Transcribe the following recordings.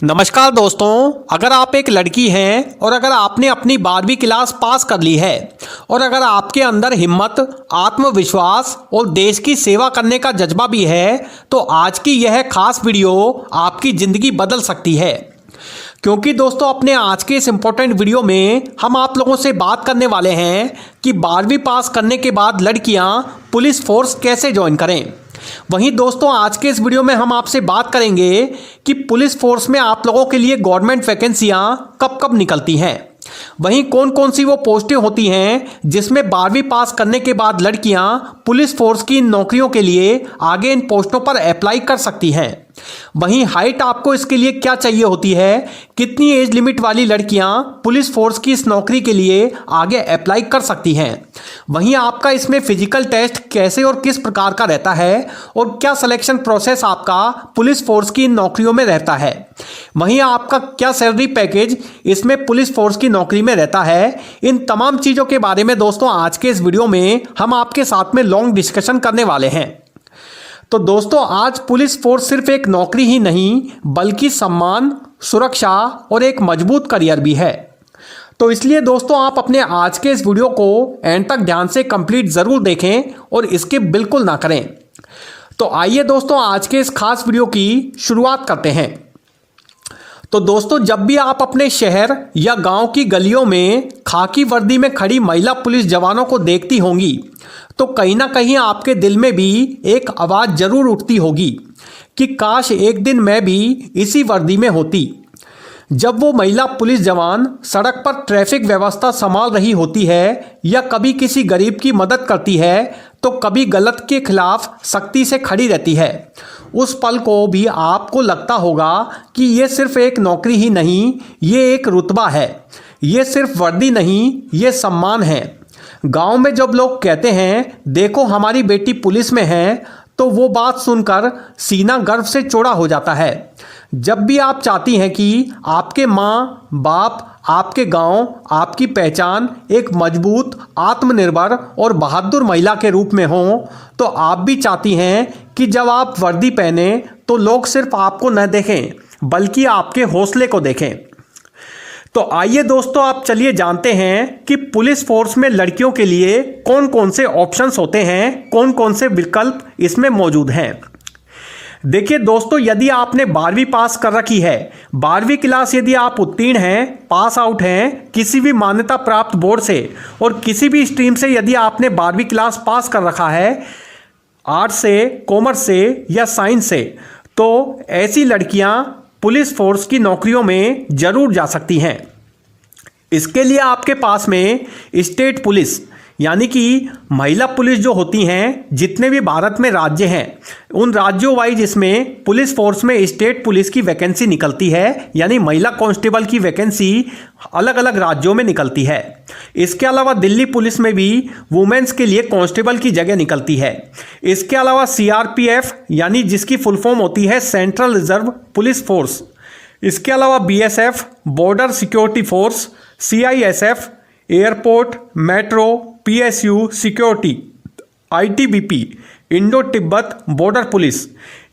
नमस्कार दोस्तों, अगर आप एक लड़की हैं और अगर आपने अपनी 12वीं क्लास पास कर ली है और अगर आपके अंदर हिम्मत, आत्मविश्वास और देश की सेवा करने का जज्बा भी है तो आज की यह खास वीडियो आपकी ज़िंदगी बदल सकती है। क्योंकि दोस्तों अपने आज के इस इम्पोर्टेंट वीडियो में हम आप लोगों से बात करने वाले हैं कि 12वीं पास करने के बाद लड़कियां पुलिस फोर्स कैसे ज्वाइन करें। वहीं दोस्तों आज के इस वीडियो में हम आपसे बात करेंगे कि पुलिस फोर्स में आप लोगों के लिए गवर्नमेंट वैकेंसियां कब कब निकलती हैं, वहीं कौन कौन सी वो पोस्टें होती हैं जिसमें 12वीं पास करने के बाद लड़कियां पुलिस फोर्स की नौकरियों के लिए आगे इन पोस्टों पर अप्लाई कर सकती हैं। वहीं हाइट आपको इसके लिए क्या चाहिए होती है, कितनी एज लिमिट वाली लड़कियां पुलिस फोर्स की इस नौकरी के लिए आगे अप्लाई कर सकती हैं। वहीं आपका इसमें फिजिकल टेस्ट कैसे और किस प्रकार का रहता है और क्या सिलेक्शन प्रोसेस आपका पुलिस फोर्स की इन नौकरियों में रहता है। वहीं आपका क्या सैलरी पैकेज इसमें पुलिस फोर्स की नौकरी में रहता है। इन तमाम चीज़ों के बारे में दोस्तों आज के इस वीडियो में हम आपके साथ में लॉन्ग डिस्कशन करने वाले हैं। तो दोस्तों आज पुलिस फोर्स सिर्फ एक नौकरी ही नहीं बल्कि सम्मान, सुरक्षा और एक मजबूत करियर भी है। तो इसलिए दोस्तों आप अपने आज के इस वीडियो को एंड तक ध्यान से कंप्लीट ज़रूर देखें और इसके बिल्कुल ना करें। तो आइए दोस्तों आज के इस खास वीडियो की शुरुआत करते हैं। तो दोस्तों जब भी आप अपने शहर या गांव की गलियों में खाकी वर्दी में खड़ी महिला पुलिस जवानों को देखती होंगी तो कहीं ना कहीं आपके दिल में भी एक आवाज़ जरूर उठती होगी कि काश एक दिन मैं भी इसी वर्दी में होती। जब वो महिला पुलिस जवान सड़क पर ट्रैफिक व्यवस्था संभाल रही होती है या कभी किसी गरीब की मदद करती है तो कभी गलत के खिलाफ सख्ती से खड़ी रहती है, उस पल को भी आपको लगता होगा कि ये सिर्फ एक नौकरी ही नहीं, ये एक रुतबा है, ये सिर्फ वर्दी नहीं, ये सम्मान है। गांव में जब लोग कहते हैं देखो हमारी बेटी पुलिस में है तो वो बात सुनकर सीना गर्व से चौड़ा हो जाता है। जब भी आप चाहती हैं कि आपके माँ बाप, आपके गांव, आपकी पहचान एक मजबूत, आत्मनिर्भर और बहादुर महिला के रूप में हो तो आप भी चाहती हैं कि जब आप वर्दी पहने तो लोग सिर्फ आपको न देखें बल्कि आपके हौसले को देखें। तो आइए दोस्तों आप चलिए जानते हैं कि पुलिस फोर्स में लड़कियों के लिए कौन कौन से ऑप्शंस होते हैं, कौन कौन से विकल्प इसमें मौजूद हैं। देखिए दोस्तों यदि आपने 12वीं पास कर रखी है, 12वीं क्लास यदि आप उत्तीर्ण हैं, पास आउट हैं किसी भी मान्यता प्राप्त बोर्ड से और किसी भी स्ट्रीम से यदि आपने 12वीं क्लास पास कर रखा है, आर्ट्स से, कॉमर्स से या साइंस से, तो ऐसी लड़कियां पुलिस फोर्स की नौकरियों में जरूर जा सकती हैं। इसके लिए आपके पास में स्टेट पुलिस यानी कि महिला पुलिस जो होती हैं, जितने भी भारत में राज्य हैं उन राज्यों वाइज इसमें पुलिस फोर्स में स्टेट पुलिस की वैकेंसी निकलती है, यानी महिला कांस्टेबल की वैकेंसी अलग अलग राज्यों में निकलती है। इसके अलावा दिल्ली पुलिस में भी वुमेन्स के लिए कांस्टेबल की जगह निकलती है। इसके अलावा CRPF यानी जिसकी फुल फॉर्म होती है सेंट्रल रिजर्व पुलिस फोर्स, इसके अलावा BSF border security force, CISF airport, metro, PSU security, ITBP Indo Tibet border police,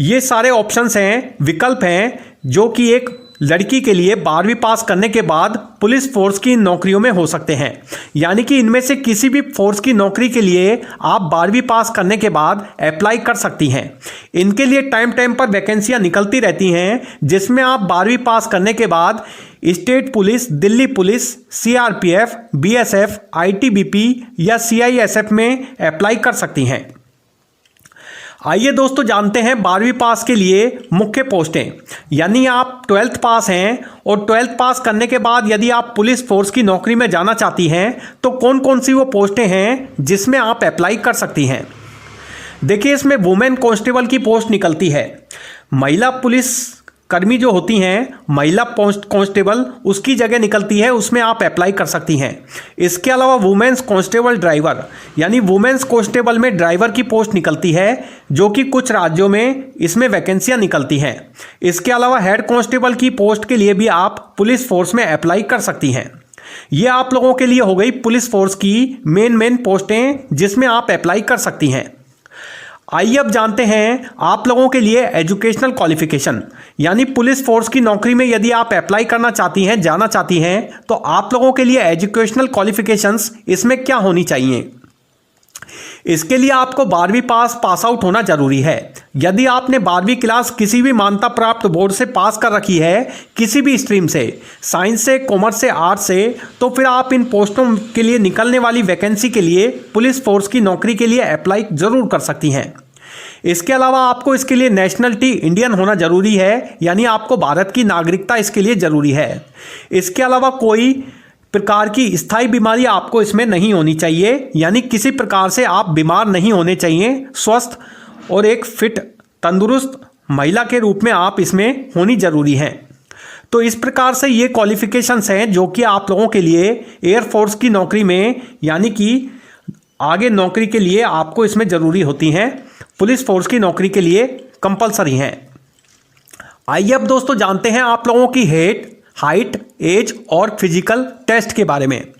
ये सारे ऑप्शंस हैं, विकल्प हैं जो कि एक लड़की के लिए 12वीं पास करने के बाद पुलिस फोर्स की नौकरियों में हो सकते हैं। यानी कि इनमें से किसी भी फोर्स की नौकरी के लिए आप 12वीं पास करने के बाद अप्लाई कर सकती हैं। इनके लिए टाइम टाइम पर वैकेंसियां निकलती रहती हैं जिसमें आप 12वीं पास करने के बाद state police, Delhi police, CRPF, BSF, ITBP या CISF में अप्लाई कर सकती हैं। आइए दोस्तों जानते हैं 12वीं पास के लिए मुख्य पोस्टें। यानी आप 12th पास हैं और 12th पास करने के बाद यदि आप पुलिस फोर्स की नौकरी में जाना चाहती हैं तो कौन कौन सी वो पोस्टें हैं जिसमें आप अप्लाई कर सकती हैं। देखिए इसमें वुमेन कांस्टेबल की पोस्ट निकलती है। महिला पुलिस कर्मी जो होती हैं, महिला कांस्टेबल उसकी जगह निकलती है, उसमें आप अप्लाई कर सकती हैं। इसके अलावा वुमेन्स कांस्टेबल ड्राइवर यानी वुमेन्स कांस्टेबल में ड्राइवर की पोस्ट निकलती है जो कि कुछ राज्यों में इसमें वैकेंसियां निकलती हैं। इसके अलावा हेड कांस्टेबल की पोस्ट के लिए भी आप पुलिस फोर्स में अप्लाई कर सकती हैं। ये आप लोगों के लिए हो गई पुलिस फोर्स की मेन पोस्टें जिसमें आप अप्लाई कर सकती हैं। आइए अब जानते हैं आप लोगों के लिए एजुकेशनल क्वालिफिकेशन, यानी पुलिस फोर्स की नौकरी में यदि आप अप्लाई करना चाहती हैं, जाना चाहती हैं, तो आप लोगों के लिए एजुकेशनल क्वालिफिकेशंस इसमें क्या होनी चाहिए। इसके लिए आपको 12वीं पास आउट होना जरूरी है। यदि आपने 12वीं क्लास किसी भी मान्यता प्राप्त बोर्ड से पास कर रखी है, किसी भी स्ट्रीम से, साइंस से, कॉमर्स से, आर्ट्स से, तो फिर आप इन पोस्टों के लिए निकलने वाली वैकेंसी के लिए पुलिस फोर्स की नौकरी के लिए अप्लाई जरूर कर सकती हैं। इसके अलावा आपको इसके लिए नेशनलिटी इंडियन होना जरूरी है, यानी आपको भारत की नागरिकता इसके लिए जरूरी है। इसके अलावा कोई प्रकार की स्थायी बीमारी आपको इसमें नहीं होनी चाहिए, यानी किसी प्रकार से आप बीमार नहीं होने चाहिए। स्वस्थ और एक फिट तंदुरुस्त महिला के रूप में आप इसमें होनी जरूरी है। तो इस प्रकार से ये क्वालिफिकेशंस हैं जो कि आप लोगों के लिए एयरफोर्स की नौकरी में, यानी कि आगे नौकरी के लिए आपको इसमें ज़रूरी होती हैं, पुलिस फोर्स की नौकरी के लिए कंपलसरी हैं। आइए अब दोस्तों जानते हैं आप लोगों की हाइट, एज और फिजिकल टेस्ट के बारे में।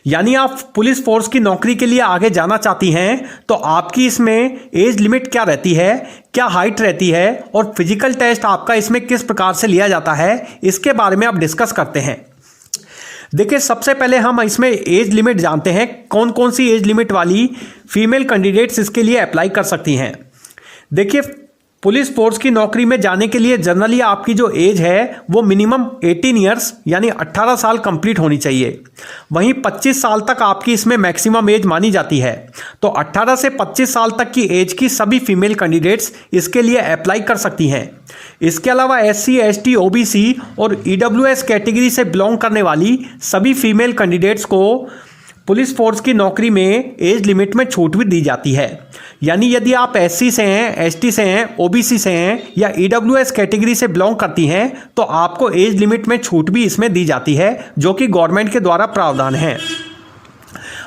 यानी आप पुलिस फोर्स की नौकरी के लिए आगे जाना चाहती हैं तो आपकी इसमें एज लिमिट क्या रहती है, क्या हाइट रहती है और फिजिकल टेस्ट आपका इसमें किस प्रकार से लिया जाता है, इसके बारे में आप डिस्कस करते हैं। देखिए, सबसे पहले हम इसमें एज लिमिट जानते हैं, कौन कौन सी एज लिमिट वाली फीमेल कैंडिडेट्स इसके लिए अप्लाई कर सकती हैं। देखिए, पुलिस फोर्स की नौकरी में जाने के लिए जनरली आपकी जो एज है वो मिनिमम 18 ईयर्स यानी 18 साल कंप्लीट होनी चाहिए। वहीं 25 साल तक आपकी इसमें मैक्सिमम एज मानी जाती है। तो 18 से 25 साल तक की एज की सभी फीमेल कैंडिडेट्स इसके लिए अप्लाई कर सकती हैं। इसके अलावा SC, ST, OBC और EWS कैटेगरी से बिलोंग करने वाली सभी फीमेल कैंडिडेट्स को पुलिस फोर्स की नौकरी में एज लिमिट में छूट भी दी जाती है। यानी यदि आप SC से हैं, ST से हैं, OBC से हैं या EWS कैटेगरी से बिलोंग करती हैं तो आपको एज लिमिट में छूट भी इसमें दी जाती है, जो कि गवर्नमेंट के द्वारा प्रावधान है।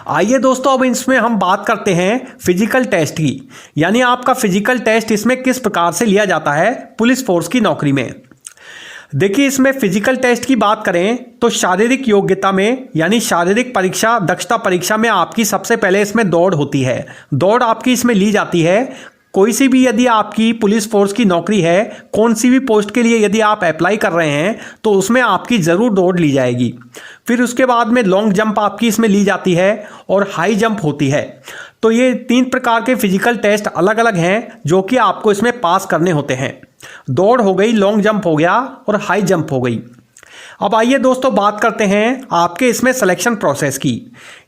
आइए दोस्तों, अब इसमें हम बात करते हैं फिजिकल टेस्ट की। यानी आपका फिजिकल टेस्ट इसमें किस प्रकार से लिया जाता है पुलिस फोर्स की नौकरी में। देखिए, इसमें फिजिकल टेस्ट की बात करें तो शारीरिक योग्यता में, यानी शारीरिक परीक्षा, दक्षता परीक्षा में आपकी सबसे पहले इसमें दौड़ होती है। दौड़ आपकी इसमें ली जाती है। कोई सी भी यदि आपकी पुलिस फोर्स की नौकरी है, कौन सी भी पोस्ट के लिए यदि आप अप्लाई कर रहे हैं तो उसमें आपकी ज़रूर दौड़ ली जाएगी। फिर उसके बाद में लॉन्ग जंप आपकी इसमें ली जाती है और हाई जंप होती है। तो ये 3 प्रकार के फिजिकल टेस्ट अलग अलग हैं जो कि आपको इसमें पास करने होते हैं। दौड़ हो गई, लॉन्ग जंप हो गया और हाई जंप हो गई। अब आइए दोस्तों बात करते हैं आपके इसमें सिलेक्शन प्रोसेस की।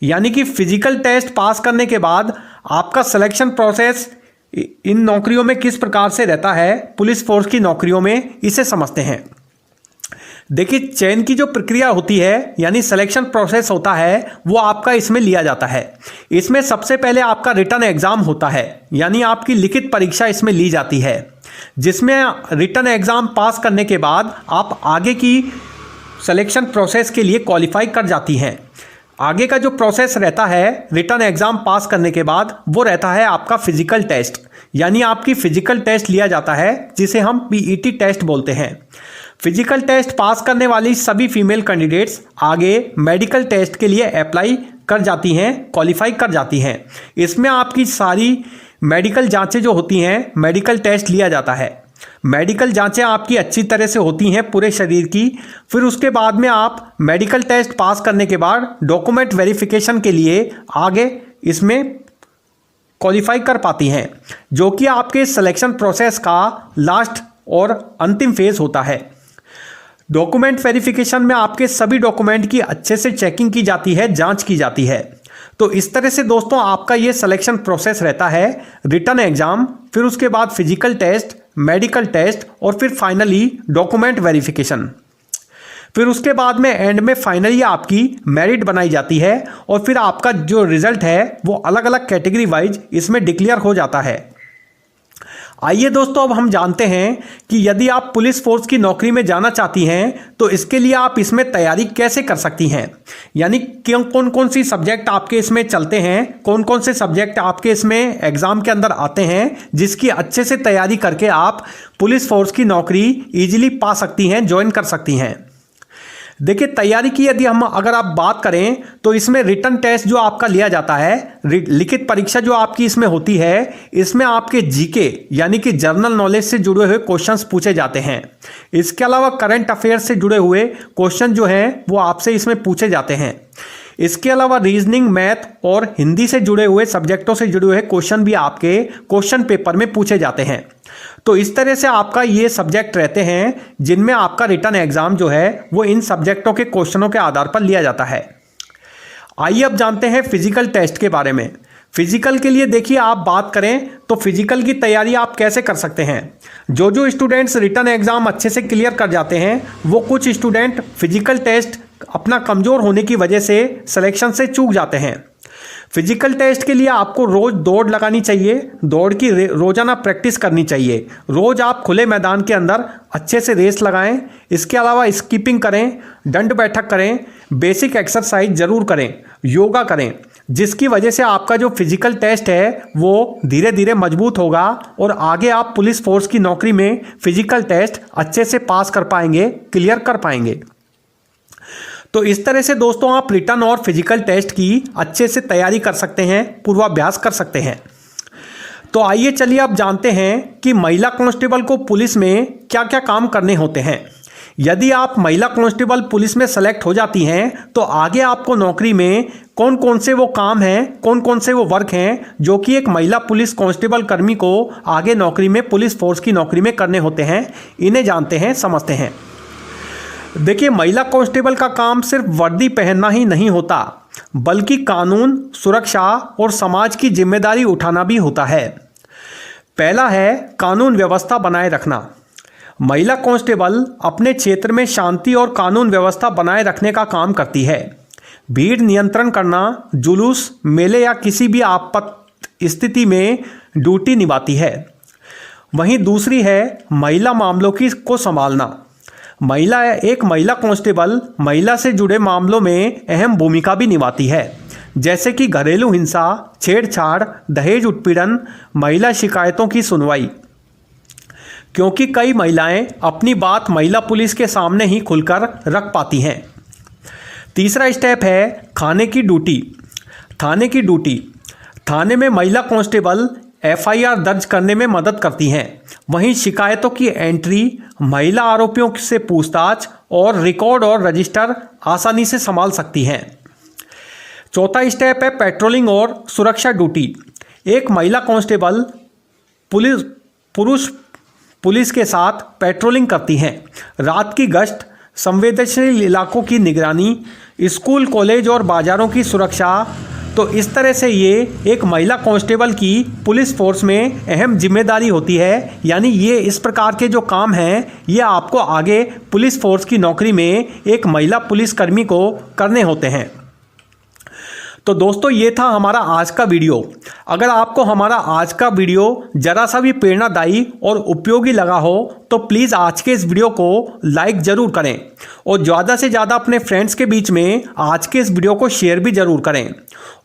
यानी कि फिजिकल टेस्ट पास करने के बाद आपका सिलेक्शन प्रोसेस इन नौकरियों में किस प्रकार से रहता है, पुलिस फोर्स की नौकरियों में, इसे समझते हैं। देखिए, चयन की जो प्रक्रिया होती है यानी सिलेक्शन प्रोसेस होता है वो आपका इसमें लिया जाता है। इसमें सबसे पहले आपका रिटन एग्जाम होता है, यानी आपकी लिखित परीक्षा इसमें ली जाती है, जिसमें रिटन एग्जाम पास करने के बाद आप आगे की सिलेक्शन प्रोसेस के लिए क्वालिफाई कर जाती हैं। आगे का जो प्रोसेस रहता है रिटन एग्जाम पास करने के बाद वो रहता है आपका फिजिकल टेस्ट, यानी आपकी फिजिकल टेस्ट लिया जाता है जिसे हम PET टेस्ट बोलते हैं। फिजिकल टेस्ट पास करने वाली सभी फीमेल कैंडिडेट्स आगे मेडिकल टेस्ट के लिए अप्लाई कर जाती हैं, क्वालिफाई कर जाती हैं। इसमें आपकी सारी मेडिकल जांचें जो होती हैं, मेडिकल टेस्ट लिया जाता है। मेडिकल जांचें आपकी अच्छी तरह से होती हैं पूरे शरीर की। फिर उसके बाद में आप मेडिकल टेस्ट पास करने के बाद डॉक्यूमेंट वेरिफिकेशन के लिए आगे इसमें क्वालिफाई कर पाती हैं, जो कि आपके सिलेक्शन प्रोसेस का लास्ट और अंतिम फेज होता है। डॉक्यूमेंट वेरिफिकेशन में आपके सभी डॉक्यूमेंट की अच्छे से चेकिंग की जाती है, जांच की जाती है। तो इस तरह से दोस्तों आपका ये सिलेक्शन प्रोसेस रहता है। रिटन एग्जाम, फिर उसके बाद फिजिकल टेस्ट, मेडिकल टेस्ट और फिर फाइनली डॉक्यूमेंट वेरिफिकेशन। फिर उसके बाद में एंड में फाइनली आपकी मेरिट बनाई जाती है और फिर आपका जो रिजल्ट है वो अलग अलग कैटेगरी वाइज इसमें डिक्लेयर हो जाता है। आइए दोस्तों, अब हम जानते हैं कि यदि आप पुलिस फोर्स की नौकरी में जाना चाहती हैं तो इसके लिए आप इसमें तैयारी कैसे कर सकती हैं। यानी कौन कौन सी सब्जेक्ट आपके इसमें चलते हैं, कौन कौन से सब्जेक्ट आपके इसमें एग्जाम के अंदर आते हैं, जिसकी अच्छे से तैयारी करके आप पुलिस फोर्स की नौकरी ईजिली पा सकती हैं, ज्वाइन कर सकती हैं। देखिए तैयारी की यदि हम अगर आप बात करें तो इसमें रिटन टेस्ट जो आपका लिया जाता है, लिखित परीक्षा जो आपकी इसमें होती है, इसमें आपके जीके यानी कि जनरल नॉलेज से जुड़े हुए क्वेश्चंस पूछे जाते हैं। इसके अलावा करंट अफेयर्स से जुड़े हुए क्वेश्चन जो हैं वो आपसे इसमें पूछे जाते हैं। इसके अलावा रीजनिंग, मैथ और हिंदी से जुड़े हुए सब्जेक्टों से जुड़े हुए क्वेश्चन भी आपके क्वेश्चन पेपर में पूछे जाते हैं। तो इस तरह से आपका ये सब्जेक्ट रहते हैं जिनमें आपका रिटन एग्जाम जो है वो इन सब्जेक्टों के क्वेश्चनों के आधार पर लिया जाता है। आइए अब जानते हैं फिजिकल टेस्ट के बारे में। फिजिकल के लिए देखिए आप बात करें तो फिजिकल की तैयारी आप कैसे कर सकते हैं। जो स्टूडेंट्स रिटन एग्जाम अच्छे से क्लियर कर जाते हैं वो कुछ स्टूडेंट फिजिकल टेस्ट अपना कमजोर होने की वजह से सिलेक्शन से चूक जाते हैं। फिजिकल टेस्ट के लिए आपको रोज दौड़ लगानी चाहिए, दौड़ की रोजाना प्रैक्टिस करनी चाहिए। रोज आप खुले मैदान के अंदर अच्छे से रेस लगाएं। इसके अलावा स्कीपिंग करें, दंड बैठक करें, बेसिक एक्सरसाइज जरूर करें, योगा करें, जिसकी वजह से आपका जो फिजिकल टेस्ट है वो धीरे धीरे मजबूत होगा और आगे आप पुलिस फोर्स की नौकरी में फिजिकल टेस्ट अच्छे से पास कर पाएंगे, क्लियर कर पाएंगे। तो इस तरह से दोस्तों आप रिटन और फिजिकल टेस्ट की अच्छे से तैयारी कर सकते हैं, पूर्वाभ्यास कर सकते हैं। तो आइए चलिए अब जानते हैं कि महिला कांस्टेबल को पुलिस में क्या क्या काम करने होते हैं। यदि आप महिला कांस्टेबल पुलिस में सेलेक्ट हो जाती हैं तो आगे आपको नौकरी में कौन कौन से वो काम हैं, कौन कौन से वो वर्क हैं जो कि एक महिला पुलिस कांस्टेबल कर्मी को आगे नौकरी में पुलिस फोर्स की नौकरी में करने होते हैं, इन्हें जानते हैं, समझते हैं। देखिए महिला कांस्टेबल का काम सिर्फ वर्दी पहनना ही नहीं होता बल्कि कानून, सुरक्षा और समाज की जिम्मेदारी उठाना भी होता है। पहला है कानून व्यवस्था बनाए रखना। महिला कांस्टेबल अपने क्षेत्र में शांति और कानून व्यवस्था बनाए रखने का काम करती है। भीड़ नियंत्रण करना, जुलूस, मेले या किसी भी आपात स्थिति में ड्यूटी निभाती है। वहीं दूसरी है महिला मामलों को संभालना। एक महिला कांस्टेबल महिला से जुड़े मामलों में अहम भूमिका भी निभाती है, जैसे कि घरेलू हिंसा, छेड़छाड़, दहेज उत्पीड़न, महिला शिकायतों की सुनवाई। क्योंकि कई महिलाएं अपनी बात महिला पुलिस के सामने ही खुलकर रख पाती हैं। तीसरा स्टेप है थाने की ड्यूटी। थाने में महिला कांस्टेबल FIR दर्ज करने में मदद करती हैं। वहीं शिकायतों की एंट्री, महिला आरोपियों से पूछताछ और रिकॉर्ड और रजिस्टर आसानी से संभाल सकती हैं। चौथा स्टेप है पेट्रोलिंग और सुरक्षा ड्यूटी। एक महिला कांस्टेबल पुलिस के साथ पेट्रोलिंग करती हैं। रात की गश्त, संवेदनशील इलाकों की निगरानी, स्कूल, कॉलेज और बाजारों की सुरक्षा। तो इस तरह से ये एक महिला कांस्टेबल की पुलिस फोर्स में अहम जिम्मेदारी होती है। यानी ये इस प्रकार के जो काम हैं ये आपको आगे पुलिस फोर्स की नौकरी में एक महिला पुलिसकर्मी को करने होते हैं। तो दोस्तों ये था हमारा आज का वीडियो। अगर आपको हमारा आज का वीडियो जरा सा भी प्रेरणादायी और उपयोगी लगा हो तो प्लीज़ आज के इस वीडियो को लाइक ज़रूर करें और ज़्यादा से ज़्यादा अपने फ्रेंड्स के बीच में आज के इस वीडियो को शेयर भी ज़रूर करें।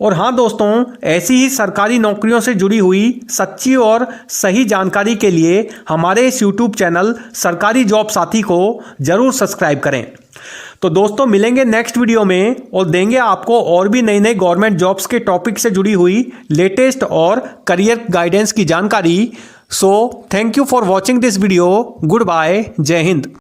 और हाँ दोस्तों, ऐसी ही सरकारी नौकरियों से जुड़ी हुई सच्ची और सही जानकारी के लिए हमारे इस YouTube चैनल सरकारी जॉब साथी को ज़रूर सब्सक्राइब करें। तो दोस्तों मिलेंगे नेक्स्ट वीडियो में और देंगे आपको और भी नई नई गवर्नमेंट जॉब्स के टॉपिक से जुड़ी हुई लेटेस्ट और करियर गाइडेंस की जानकारी। So thank you for watching this video. Good bye, जय हिंद।